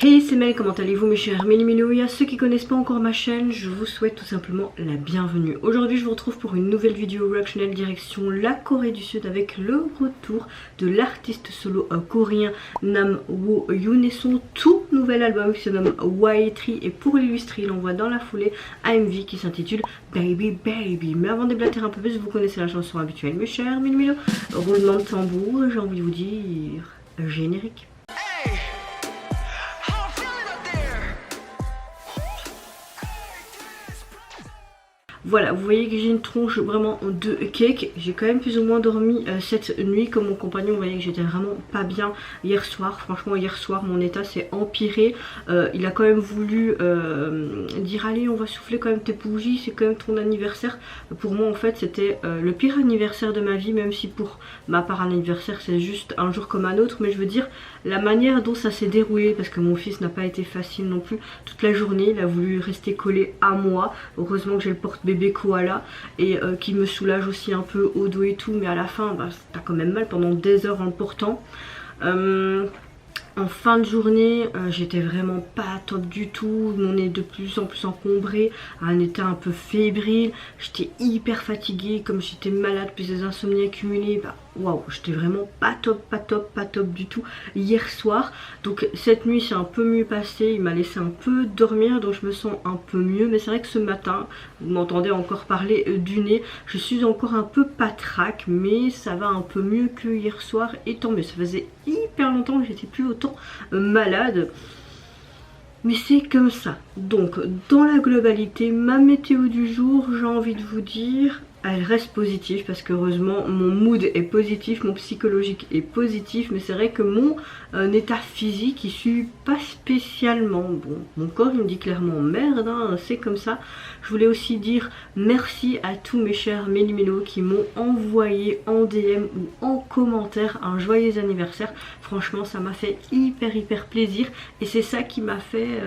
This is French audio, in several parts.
Hey, c'est Mel, comment allez-vous mes chers Méli-Mélo? Et à ceux qui connaissent pas encore ma chaîne, je vous souhaite tout simplement la bienvenue. Aujourd'hui je vous retrouve pour une nouvelle vidéo reactionnelle direction la Corée du Sud avec le retour de l'artiste solo coréen Nam Woo-yoon et son tout nouvel album qui se nomme Y3, et pour l'illustrer il envoie dans la foulée AMV qui s'intitule Baby Baby. Mais avant de déblater un peu plus, vous connaissez la chanson habituelle mes chers Méli-Mélo. Roulement de tambour, j'ai envie de vous dire générique. Voilà, vous voyez que j'ai une tronche vraiment de cake. J'ai quand même plus ou moins dormi cette nuit. Comme mon compagnon, vous voyez que j'étais vraiment pas bien hier soir. Franchement, hier soir, mon état s'est empiré. Il a quand même voulu dire allez, on va souffler quand même tes bougies, c'est quand même ton anniversaire. Pour moi, en fait, c'était le pire anniversaire de ma vie, même si pour ma part, un anniversaire, c'est juste un jour comme un autre. Mais je veux dire, la manière dont ça s'est déroulé, parce que mon fils n'a pas été facile non plus toute la journée. Il a voulu rester collé à moi. Heureusement que j'ai le porte-bébé koala et qui me soulage aussi un peu au dos et tout, mais à la fin bah, t'as quand même mal pendant des heures en le portant. En fin de journée, j'étais vraiment pas top du tout. Mon nez de plus en plus encombré, un état un peu fébrile. J'étais hyper fatiguée, comme j'étais malade puis des insomnies accumulées. Bah, waouh, j'étais vraiment pas top du tout hier soir. Donc cette nuit c'est un peu mieux passé. Il m'a laissé un peu dormir, donc je me sens un peu mieux. Mais c'est vrai que ce matin, vous m'entendez encore parler du nez. Je suis encore un peu patraque, mais ça va un peu mieux que hier soir. Et tant mieux, ça faisait hyper longtemps que j'étais plus autant malade, mais c'est comme ça. Donc dans la globalité, ma météo du jour, j'ai envie de vous dire, elle reste positive parce qu'heureusement mon mood est positif, mon psychologique est positif, mais c'est vrai que mon état physique il suit pas spécialement bon. Mon corps il me dit clairement merde, hein, c'est comme ça. Je voulais aussi dire merci à tous mes chers Méli-Mélo qui m'ont envoyé en DM ou en commentaire un joyeux anniversaire. Franchement ça m'a fait hyper plaisir et c'est ça qui m'a fait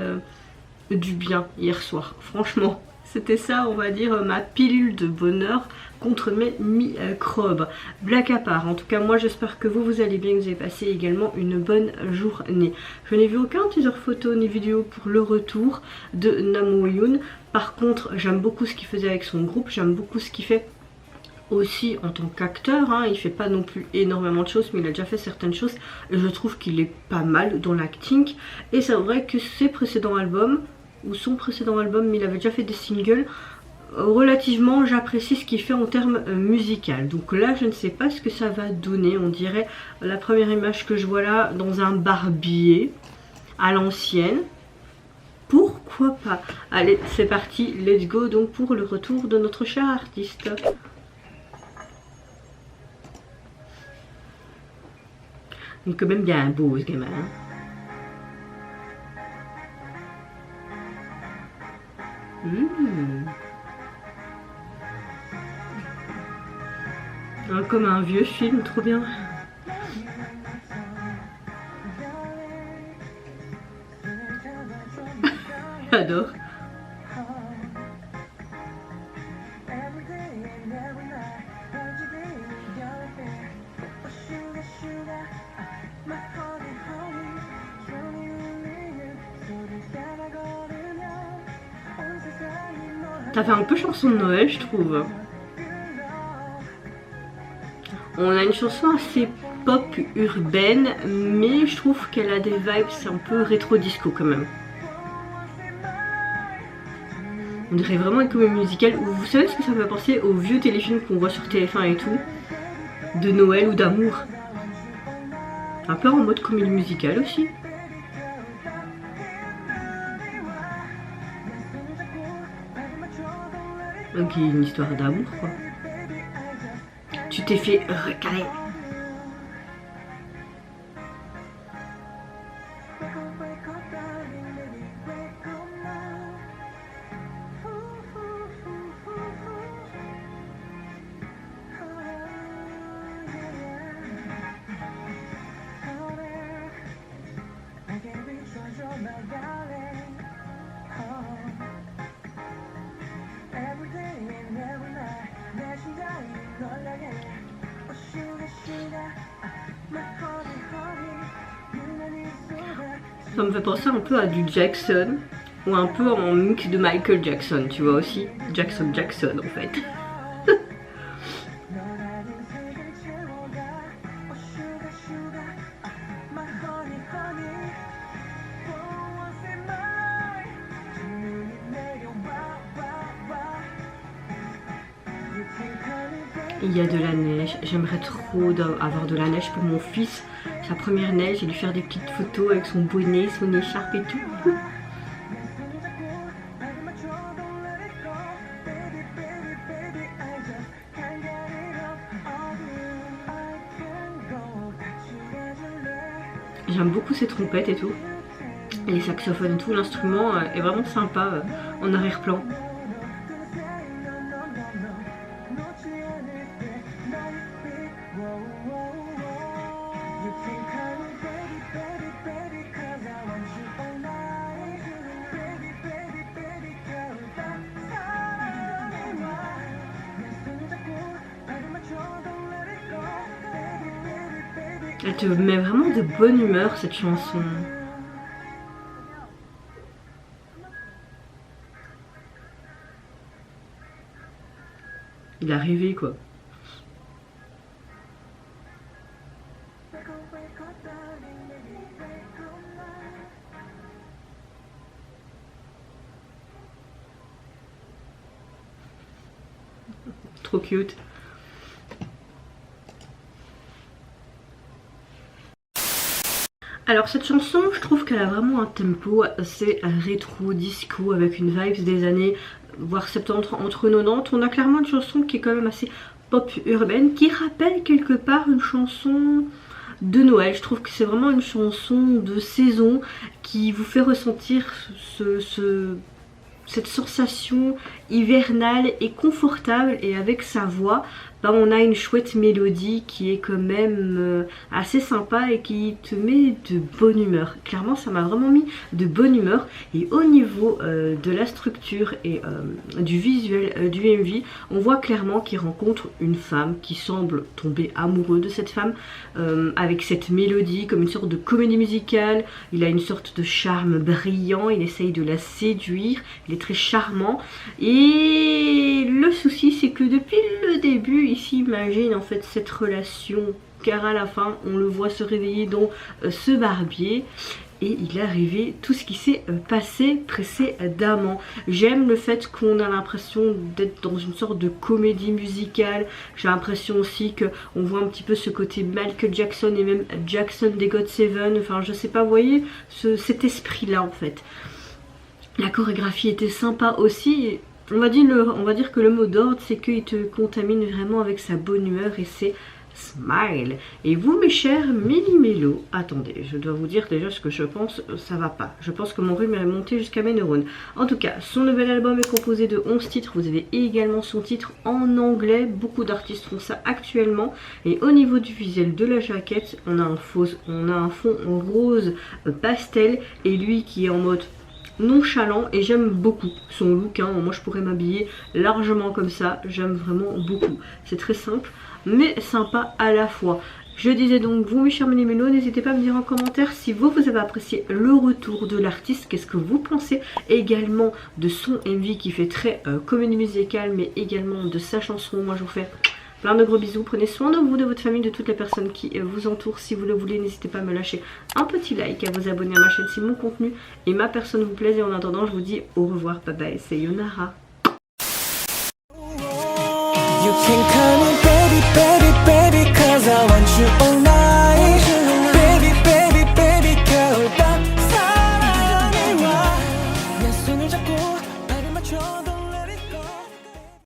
du bien hier soir, franchement. C'était ça, on va dire, ma pilule de bonheur contre mes microbes. Blague à part, en tout cas moi j'espère que vous allez bien, que vous avez passé également une bonne journée. Je n'ai vu aucun teaser photo ni vidéo pour le retour de Nam Woo-yoon. Par contre j'aime beaucoup ce qu'il faisait avec son groupe, j'aime beaucoup ce qu'il fait aussi en tant qu'acteur, hein. Il fait pas non plus énormément de choses, mais il a déjà fait certaines choses et je trouve qu'il est pas mal dans l'acting. Et c'est vrai que ses précédents albums, ou son précédent album, mais il avait déjà fait des singles, relativement j'apprécie ce qu'il fait en termes musical. Donc là je ne sais pas ce que ça va donner. On dirait la première image que je vois là dans un barbier à l'ancienne. Pourquoi pas? Allez c'est parti, let's go donc pour le retour de notre cher artiste. Il est quand même bien beau ce gamin, hein. Comme un vieux film, trop bien. J'adore. Ça fait un peu chanson de Noël, je trouve. On a une chanson assez pop urbaine, mais je trouve qu'elle a des vibes un peu rétro disco quand même. On dirait vraiment une comédie musicale. Vous savez ce que ça me fait penser aux vieux téléfilms qu'on voit sur TF1 et tout, de Noël ou d'amour. Un peu en mode comédie musicale aussi. Donc il y a une histoire d'amour quoi. Tu t'es fait recaler. Ça me fait penser un peu à du Jackson. Ou un peu en mix de Michael Jackson, tu vois aussi. Jackson en fait. Il y a de la neige, j'aimerais trop avoir de la neige pour mon fils. Sa première neige et lui faire des petites photos avec son bonnet, son écharpe et tout. J'aime beaucoup ces trompettes et tout. Et les saxophones et tout, l'instrument est vraiment sympa en arrière-plan. Elle te met vraiment de bonne humeur cette chanson. Il est arrivé quoi. Trop cute. Alors cette chanson, je trouve qu'elle a vraiment un tempo assez rétro disco avec une vibe des années voire 70 entre 90. On a clairement une chanson qui est quand même assez pop urbaine qui rappelle quelque part une chanson de Noël. Je trouve que c'est vraiment une chanson de saison qui vous fait ressentir cette sensation hivernale et confortable, et avec sa voix on a une chouette mélodie qui est quand même assez sympa et qui te met de bonne humeur. Clairement ça m'a vraiment mis de bonne humeur. Et au niveau de la structure et du visuel du MV, on voit clairement qu'il rencontre une femme qui semble tomber amoureux de cette femme avec cette mélodie comme une sorte de comédie musicale. Il a une sorte de charme brillant, il essaye de la séduire, il est très charmant. Et le souci c'est que depuis le début il s'imagine en fait cette relation, car à la fin on le voit se réveiller dans ce barbier et il est arrivé tout ce qui s'est passé précédemment. J'aime le fait qu'on a l'impression d'être dans une sorte de comédie musicale. J'ai l'impression aussi qu'on voit un petit peu ce côté Michael Jackson et même Jackson des GOT7. Enfin je sais pas, vous voyez cet esprit là en fait. La chorégraphie était sympa aussi. On va dire que le mot d'ordre c'est qu'il te contamine vraiment avec sa bonne humeur et c'est smile. Et vous mes chers Méli-Mélo, attendez, je dois vous dire déjà ce que je pense, ça va pas. Je pense que mon rhume est monté jusqu'à mes neurones. En tout cas, son nouvel album est composé de 11 titres, vous avez également son titre en anglais, beaucoup d'artistes font ça actuellement. Et au niveau du visuel de la jaquette, on a un fond rose pastel et lui qui est en mode nonchalant, et j'aime beaucoup son look hein. Moi je pourrais m'habiller largement comme ça, j'aime vraiment beaucoup. C'est très simple mais sympa à la fois. Je disais donc, vous mes chers Méli-Mélo, n'hésitez pas à me dire en commentaire si vous avez apprécié le retour de l'artiste, qu'est-ce que vous pensez également de son MV qui fait très comédie musicale, mais également de sa chanson. Moi je vous fais plein de gros bisous, prenez soin de vous, de votre famille, de toutes les personnes qui vous entourent. Si vous le voulez, n'hésitez pas à me lâcher un petit like, à vous abonner à ma chaîne si mon contenu et ma personne vous plaisent. Et en attendant, je vous dis au revoir, bye bye, sayonara. You can call me baby, baby, baby, 'cause I want you.